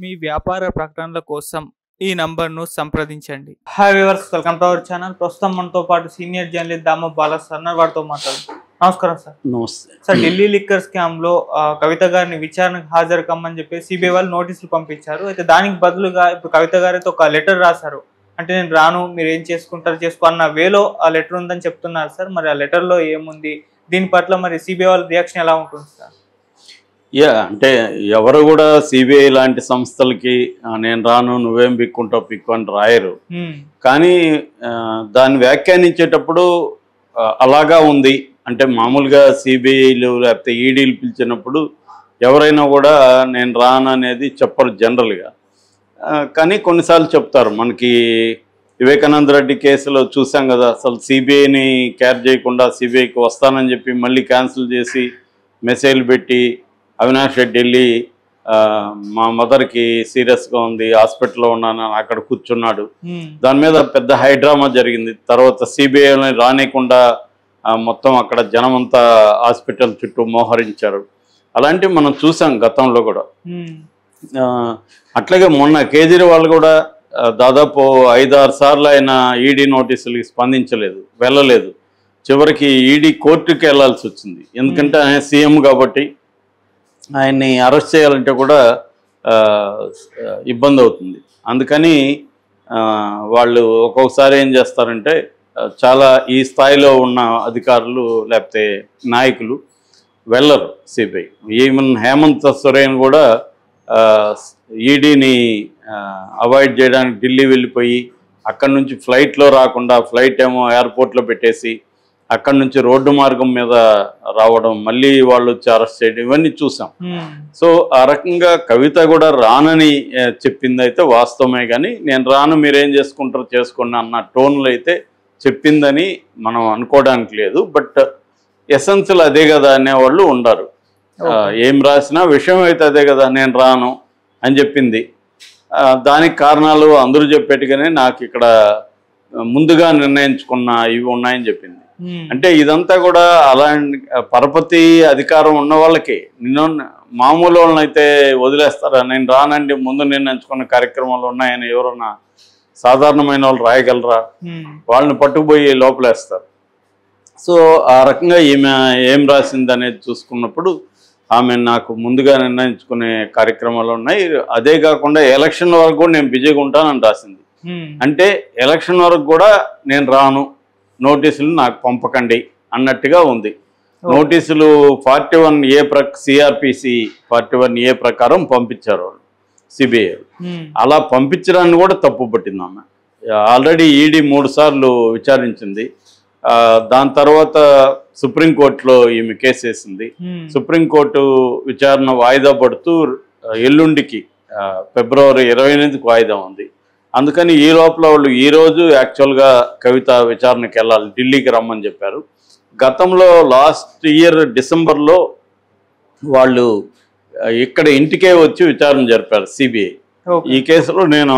మీ వ్యాపార ప్రకటనల కోసం ఈ నంబర్ను సంప్రదించండి. Hi viewers, welcome to our channel. ప్రస్తుతం మనతో పాటు సీనియర్ జర్నలిస్ట్ దామ బాలా సార్ వారితో మాట్లాడుతున్నాం. నమస్కారం సార్. నమస్తే సార్, ఢిల్లీ లిక్కర్ స్కామ్ లో కవిత గారిని విచారణకు హాజరు కమ్మని చెప్పి సిబిఐ వాళ్ళు నోటీసులు పంపించారు. అయితే దానికి బదులుగా ఇప్పుడు కవిత గారితో ఒక లెటర్ రాశారు. అంటే నేను రాను, మీరు ఏం చేసుకుంటారు చేసుకో అన్న వేలో ఆ లెటర్ ఉందని చెప్తున్నారు సార్. మరి ఆ లెటర్ లో ఏముంది, దీని పట్ల మరి సిబిఐ వాళ్ళ రియాక్షన్ ఎలా ఉంటుంది సార్? అంటే ఎవరు కూడా సిబిఐ లాంటి సంస్థలకి నేను రాను, నువ్వేం పిక్కుంటావు పిక్కు అని రాయరు. కానీ దాన్ని వ్యాఖ్యానించేటప్పుడు అలాగా ఉంది. అంటే మామూలుగా సిబిఐలు లేకపోతే ఈడీలు పిలిచినప్పుడు ఎవరైనా కూడా నేను రాను అనేది చెప్పరు జనరల్గా. కానీ కొన్నిసార్లు చెప్తారు. మనకి వివేకానంద రెడ్డి కేసులో చూసాం కదా, అసలు సిబిఐని కేర్ చేయకుండా సిబిఐకి వస్తానని చెప్పి మళ్ళీ క్యాన్సిల్ చేసి మెసేజ్లు పెట్టి అవినాష్ రెడ్డి వెళ్ళి మా మదర్కి సీరియస్గా ఉంది, హాస్పిటల్లో ఉన్నాను, అక్కడ కూర్చున్నాడు. దాని మీద పెద్ద హైడ్రామా జరిగింది. తర్వాత సిబిఐని రానికుండా మొత్తం అక్కడ జనమంతా హాస్పిటల్ చుట్టూ మోహరించారు. అలాంటివి మనం చూసాం గతంలో కూడా. అట్లాగే మొన్న కేజ్రీవాల్ కూడా దాదాపు 5-6 సార్లు ఆయన ఈడీ నోటీసులకి స్పందించలేదు, వెళ్ళలేదు. చివరికి ఈడీ కోర్టుకి వెళ్లాల్సి వచ్చింది. ఎందుకంటే ఆయన సీఎం కాబట్టి ఆయన్ని అరెస్ట్ చేయాలంటే కూడా ఇబ్బంది అవుతుంది. అందుకని వాళ్ళు ఒక్కొక్కసారి ఏం చేస్తారంటే, చాలా ఈ స్థాయిలో ఉన్న అధికారులు లేకపోతే నాయకులు వెళ్ళరు సిబిఐ. ఈవెన్ హేమంత్ సోరెన్ కూడా ఈడీని అవాయిడ్ చేయడానికి ఢిల్లీ వెళ్ళిపోయి అక్కడి నుంచి ఫ్లైట్లో రాకుండా ఫ్లైట్ ఏమో ఎయిర్పోర్ట్లో పెట్టేసి అక్కడి నుంచి రోడ్డు మార్గం మీద రావడం, మళ్ళీ వాళ్ళు వచ్చి అరెస్ట్ చేయడం, ఇవన్నీ చూసాం. సో ఆ రకంగా కవిత కూడా రానని చెప్పింది అయితే వాస్తవమే. కానీ నేను రాను, మీరేం చేసుకుంటారో చేసుకోండి అన్న టోన్లో అయితే చెప్పిందని మనం అనుకోవడానికి లేదు. బట్ ఎసెన్షియల్ అదే కదా అనేవాళ్ళు ఉండరు. ఏం రాసినా విషయం అయితే అదే కదా, నేను రాను అని చెప్పింది. దానికి కారణాలు అందరూ చెప్పేట్టుగానే నాకు ఇక్కడ ముందుగా నిర్ణయించుకున్న ఇవి ఉన్నాయని చెప్పింది. అంటే ఇదంతా కూడా అలాంటి పరపతి అధికారం ఉన్న వాళ్ళకి, నిన్న మామూలు వాళ్ళని అయితే వదిలేస్తారా? నేను రానండి, ముందు నిర్ణయించుకున్న కార్యక్రమాలు ఉన్నాయని ఎవరన్నా సాధారణమైన వాళ్ళు రాయగలరా? వాళ్ళని పట్టుకుపోయి లోపలేస్తారు. సో ఆ రకంగా ఈమె ఏం రాసింది అనేది చూసుకున్నప్పుడు ఆమె నాకు ముందుగా నిర్ణయించుకునే కార్యక్రమాలు ఉన్నాయి. అదే కాకుండా ఎలక్షన్ వరకు కూడా నేను బిజీగా ఉంటానని రాసింది. అంటే ఎలక్షన్ వరకు కూడా నేను రాను, నోటీసులు నాకు పంపకండి అన్నట్టుగా ఉంది. నోటీసులు 41A సిఆర్పిసి 41A ప్రకారం పంపించారు వాళ్ళు సిబిఐ. అలా పంపించడాన్ని కూడా తప్పు పట్టింది ఆమె. ఆల్రెడీ ఈడీ 3 సార్లు విచారించింది. దాని తర్వాత సుప్రీంకోర్టులో ఈమె కేసు వేసింది. సుప్రీంకోర్టు విచారణ వాయిదా పడుతూ ఎల్లుండికి ఫిబ్రవరి 28కి వాయిదా ఉంది. అందుకని ఈ లోపల వాళ్ళు ఈరోజు యాక్చువల్గా కవిత విచారణకి వెళ్ళాలి, ఢిల్లీకి రమ్మని చెప్పారు. గతంలో లాస్ట్ ఇయర్ డిసెంబర్లో వాళ్ళు ఇక్కడ ఇంటికే వచ్చి విచారణ జరిపారు సిబిఐ. ఈ కేసులో నేను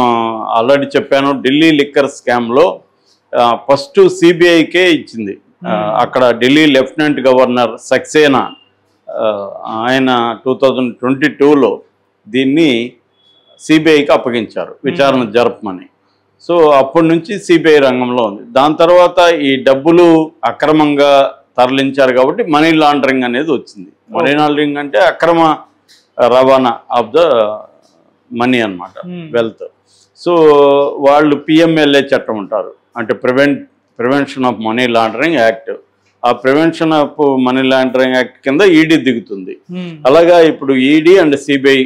ఆల్రెడీ చెప్పాను, ఢిల్లీ లిక్కర్ స్కామ్లో ఫస్ట్ సిబిఐకే ఇచ్చింది. అక్కడ ఢిల్లీ లెఫ్టినెంట్ గవర్నర్ సక్సేనా ఆయన 2022లో దీన్ని సిబిఐకి అప్పగించారు విచారణ జరపమని. సో అప్పటి నుంచి సిబిఐ రంగంలో ఉంది. దాని తర్వాత ఈ డబ్బులు అక్రమంగా తరలించారు కాబట్టి మనీ లాండరింగ్ అనేది వచ్చింది. మనీ లాండరింగ్ అంటే అక్రమ రవాణా ఆఫ్ ద మనీ అన్నమాట, వెల్త్. సో వాళ్ళు పిఎంఎల్ఏ చట్టం ఉంటారు, అంటే prevention of money laundering act. ఆ prevention of money laundering act కింద ఈడీ దిగుతుంది. అలాగా ఇప్పుడు ఈడీ అండ్ సిబిఐ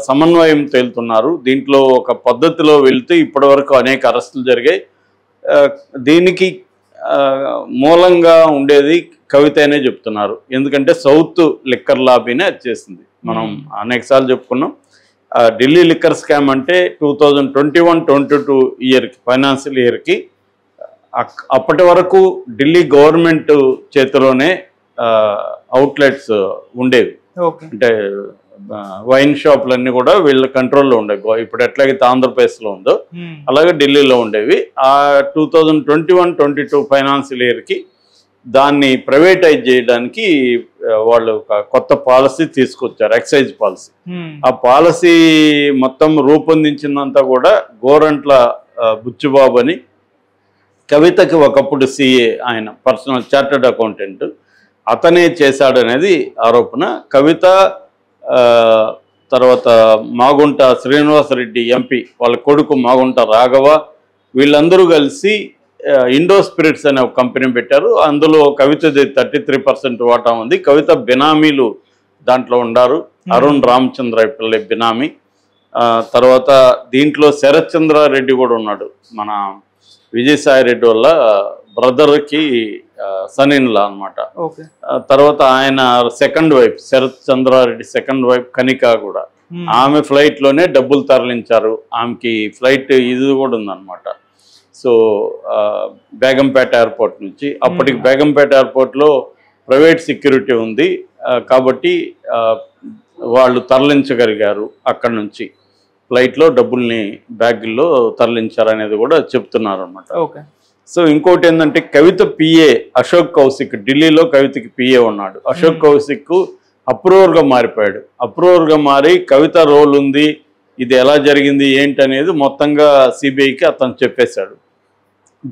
సమన్వయం తేలుతున్నారు. దీంట్లో ఒక పద్ధతిలో వెళ్తూ ఇప్పటి వరకు అనేక అరెస్టులు జరిగాయి. దీనికి మూలంగా ఉండేది కవిత అనే చెప్తున్నారు. ఎందుకంటే సౌత్ లిక్కర్ లాబీనే అది చేసింది. మనం అనేకసార్లు చెప్పుకున్నాం. ఢిల్లీ లిక్కర్ స్కామ్ అంటే 2021-22 ఇయర్కి, ఫైనాన్షియల్ ఇయర్కి అప్పటి వరకు ఢిల్లీ గవర్నమెంట్ చేతిలోనే అవుట్లెట్స్ ఉండేవి. అంటే వైన్ షాపులన్నీ కూడా వీళ్ళ కంట్రోల్లో ఉండేవి. ఇప్పుడు ఎట్లాగైతే ఆంధ్రప్రదేశ్లో ఉందో అలాగే ఢిల్లీలో ఉండేవి. ఆ 2021-22 ఫైనాన్షియల్ ఇయర్కి దాన్ని ప్రైవేటైజ్ చేయడానికి వాళ్ళు ఒక కొత్త పాలసీ తీసుకొచ్చారు, ఎక్సైజ్ పాలసీ. ఆ పాలసీ మొత్తం రూపొందించిందంతా కూడా గోరంట్ల బుచ్చుబాబు అని, కవితకి ఒకప్పుడు సిఏ, ఆయన పర్సనల్ చార్టర్డ్ అకౌంటెంట్, అతనే చేశాడనేది ఆరోపణ. కవిత తర్వాత మాగుంట శ్రీనివాసరెడ్డి ఎంపీ వాళ్ళ కొడుకు మాగుంట రాఘవ, వీళ్ళందరూ కలిసి ఇండో స్పిరిట్స్ అనే ఒక కంపెనీ పెట్టారు. అందులో కవితది 33% వాటా ఉంది. కవిత బినామీలు దాంట్లో ఉన్నారు. అరుణ్ రామచంద్ర పిల్లై బినామీ. తర్వాత దీంట్లో శరత్ చంద్రారెడ్డి కూడా ఉన్నాడు, మన విజయసాయి రెడ్డి వల్ల బ్రదర్కి సన్ ఇన్ లా అనమాట. తర్వాత ఆయన second wife, Sarath Chandra Reddy second wife Kanika కూడా, ఆమె ఫ్లైట్లోనే డబ్బులు తరలించారు. ఆమెకి ఫ్లైట్ ఇది కూడా ఉందన్నమాట. సో బేగంపేట ఎయిర్పోర్ట్ నుంచి, అప్పటికి బేగంపేట ఎయిర్పోర్ట్లో ప్రైవేట్ సెక్యూరిటీ ఉంది కాబట్టి వాళ్ళు తరలించగలిగారు. అక్కడి నుంచి ఫ్లైట్లో డబ్బుల్ని బ్యాగుల్లో తరలించారనేది కూడా చెప్తున్నారు అనమాట. సో ఇంకోటి ఏంటంటే, కవిత పిఏ అశోక్ కౌశిక్, ఢిల్లీలో కవితకి పిఏ ఉన్నాడు. అశోక్ కౌశిక్ అప్రూవర్గా మారిపోయాడు. అప్రూవర్గా మారి కవిత రోల్ ఉంది, ఇది ఎలా జరిగింది ఏంటి అనేది మొత్తంగా సిబిఐకి అతను చెప్పేశాడు.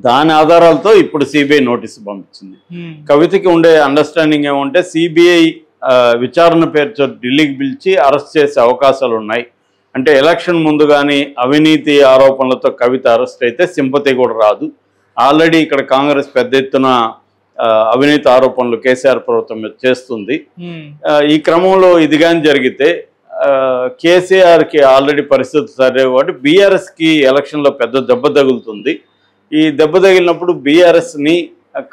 దాని ఆధారాలతో ఇప్పుడు సిబిఐ నోటీసు పంపించింది. కవితకి ఉండే అండర్స్టాండింగ్ ఏమంటే, సిబిఐ విచారణ పేరుతో ఢిల్లీకి పిలిచి అరెస్ట్ చేసే అవకాశాలు ఉన్నాయి. అంటే ఎలక్షన్ ముందు కానీ అవినీతి ఆరోపణలతో కవిత అరెస్ట్ అయితే సింపతి కూడా రాదు. ఆల్రెడీ ఇక్కడ కాంగ్రెస్ పెద్ద ఎత్తున అవినీతి ఆరోపణలు కేసీఆర్ ప్రభుత్వం మీద చేస్తుంది. ఈ క్రమంలో ఇది కానీ జరిగితే కేసీఆర్కి ఆల్రెడీ పరిస్థితి సరే కాబట్టి బీఆర్ఎస్కి ఎలక్షన్లో పెద్ద దెబ్బ తగులుతుంది. ఈ దెబ్బ తగిలినప్పుడు బీఆర్ఎస్ని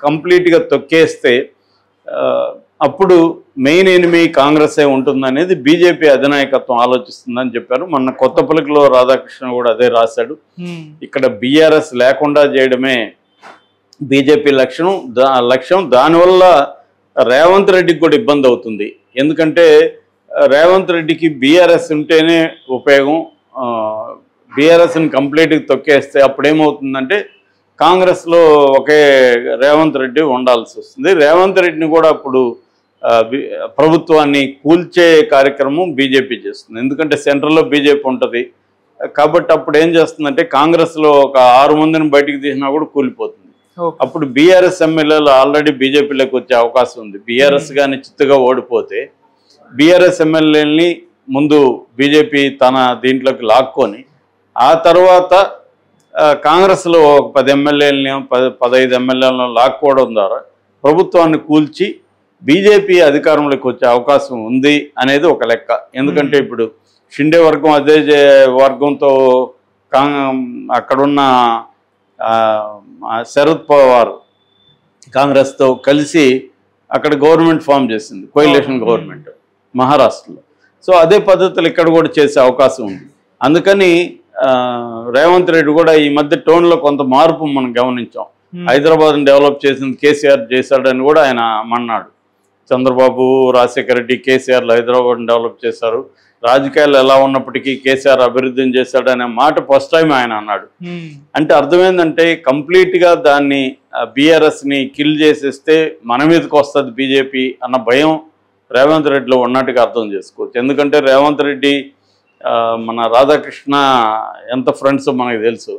కంప్లీట్గా తొక్కేస్తే అప్పుడు మెయిన్ ఎనిమీ కాంగ్రెసే ఉంటుందనేది బీజేపీ అధినాయకత్వం ఆలోచిస్తుందని చెప్పారు. మొన్న కొత్తపల్లిలో రాధాకృష్ణ కూడా అదే రాశాడు. ఇక్కడ బీఆర్ఎస్ లేకుండా చేయడమే బీజేపీ లక్ష్యం. దానివల్ల రేవంత్ రెడ్డికి కూడా ఇబ్బంది అవుతుంది. ఎందుకంటే రేవంత్ రెడ్డికి బీఆర్ఎస్ ఉంటేనే ఉపయోగం. బీఆర్ఎస్ని కంప్లీట్గా తొక్కేస్తే అప్పుడేమవుతుందంటే కాంగ్రెస్లో ఒకే రేవంత్ రెడ్డి ఉండాల్సి వస్తుంది. రేవంత్ రెడ్డిని కూడా అప్పుడు ప్రభుత్వాన్ని కూల్చే కార్యక్రమం బీజేపీ చేస్తుంది. ఎందుకంటే సెంట్రల్లో బీజేపీ ఉంటుంది కాబట్టి అప్పుడు ఏం చేస్తుందంటే, కాంగ్రెస్లో ఒక 6 మందిని బయటికి తీసినా కూడా కూలిపోతుంది. అప్పుడు బీఆర్ఎస్ ఎమ్మెల్యేలు ఆల్రెడీ బీజేపీలోకి వచ్చే అవకాశం ఉంది. బీఆర్ఎస్ కానీ చిత్తుగా ఓడిపోతే బీఆర్ఎస్ ఎమ్మెల్యేలని ముందు బీజేపీ తన దీంట్లోకి లాక్కొని ఆ తర్వాత కాంగ్రెస్లో ఒక 10 ఎమ్మెల్యేలని 15 ఎమ్మెల్యేలను లాక్కోవడం ద్వారా ప్రభుత్వాన్ని కూల్చి బీజేపీ అధికారంలోకి వచ్చే అవకాశం ఉంది అనేది ఒక లెక్క. ఎందుకంటే ఇప్పుడు షిండే వర్గం అదే వర్గంతో అక్కడున్న శరద్ పవార్ కాంగ్రెస్తో కలిసి అక్కడ గవర్నమెంట్ ఫామ్ చేసింది, కోయిలేషన్ గవర్నమెంట్ మహారాష్ట్రలో. సో అదే పద్ధతులు ఇక్కడ కూడా చేసే అవకాశం ఉంది. అందుకని రేవంత్ రెడ్డి కూడా ఈ మధ్య టోన్లో కొంత మార్పు మనం గమనించాం. హైదరాబాద్ని డెవలప్ చేసింది కేసీఆర్ చేశాడని కూడా ఆయన అన్నాడు. చంద్రబాబు, రాజశేఖర రెడ్డి, కేసీఆర్లు హైదరాబాద్ని డెవలప్ చేశారు, రాజకీయాలు ఎలా ఉన్నప్పటికీ కేసీఆర్ అభివృద్ధిని చేశాడనే మాట ఫస్ట్ టైం ఆయన అన్నాడు. అంటే అర్థమైందంటే కంప్లీట్గా దాన్ని బీఆర్ఎస్ని కిల్ చేసేస్తే మన మీదకి వస్తుంది బీజేపీ అన్న భయం రేవంత్ రెడ్డిలో ఉన్నట్టుగా అర్థం చేసుకోవచ్చు. ఎందుకంటే రేవంత్ రెడ్డి మన రాధాకృష్ణ ఎంత ఫ్రెండ్స్ మనకు తెలుసు.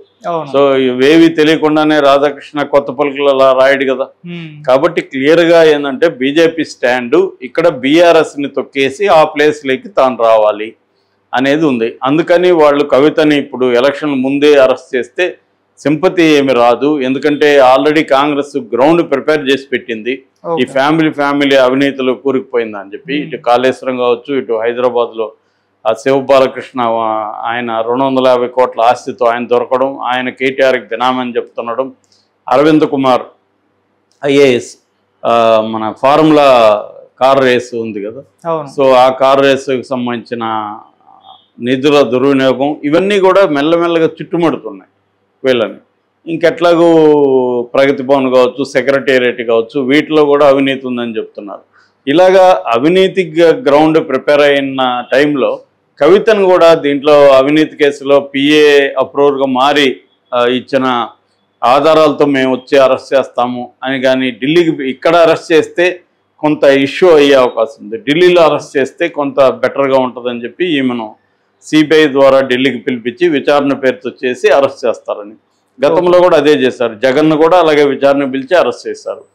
సో ఇవేవి తెలియకుండానే రాధాకృష్ణ కొత్త పలుకులు అలా రాయడు కదా. కాబట్టి క్లియర్గా ఏంటంటే బీజేపీ స్టాండు ఇక్కడ బీఆర్ఎస్ని తొక్కేసి ఆ ప్లేస్లోకి తాను రావాలి అనేది ఉంది. అందుకని వాళ్ళు కవితని ఇప్పుడు ఎలక్షన్ ముందే అరెస్ట్ చేస్తే సింపతి ఏమి రాదు. ఎందుకంటే ఆల్రెడీ కాంగ్రెస్ గ్రౌండ్ ప్రిపేర్ చేసి పెట్టింది. ఈ ఫ్యామిలీ అవినీతిలో కూరుకుపోయింది అని చెప్పి, ఇటు కాళేశ్వరం కావచ్చు, ఇటు హైదరాబాద్లో ఆ శివబాలకృష్ణ ఆయన 250 కోట్ల ఆస్తితో ఆయన దొరకడం, ఆయన కేటీఆర్కి బినామని చెప్తుండడం, అరవింద్ కుమార్ ఐఏఎస్ మన ఫార్ములా కార్ రేసు ఉంది కదా, సో ఆ కార్ రేసుకి సంబంధించిన నిధుల దుర్వినియోగం ఇవన్నీ కూడా మెల్లమెల్లగా చుట్టుముడుతున్నాయి వీళ్ళని. ఇంకెట్లాగూ ప్రగతి భవన్ కావచ్చు, సెక్రటేరియట్ కావచ్చు, వీటిలో కూడా అవినీతి ఉందని చెప్తున్నారు. ఇలాగా అవినీతి గ్రౌండ్ ప్రిపేర్ అయిన టైంలో కవితను కూడా దీంట్లో అవినీతి కేసులో పిఏ అప్రూవర్గా మారి ఇచ్చిన ఆధారాలతో మేము వచ్చి అరెస్ట్ చేస్తాము అని కానీ ఢిల్లీకి ఇక్కడ అరెస్ట్ చేస్తే కొంత ఇష్యూ అయ్యే అవకాశం ఉంది, ఢిల్లీలో అరెస్ట్ చేస్తే కొంత బెటర్గా ఉంటుందని చెప్పి ఈమెను సిబిఐ ద్వారా ఢిల్లీకి పిలిపించి విచారణ పేరుతో చేసి అరెస్ట్ చేస్తారని. గతంలో కూడా అదే చేశారు, జగన్ను కూడా అలాగే విచారణ పిలిచి అరెస్ట్ చేశారు.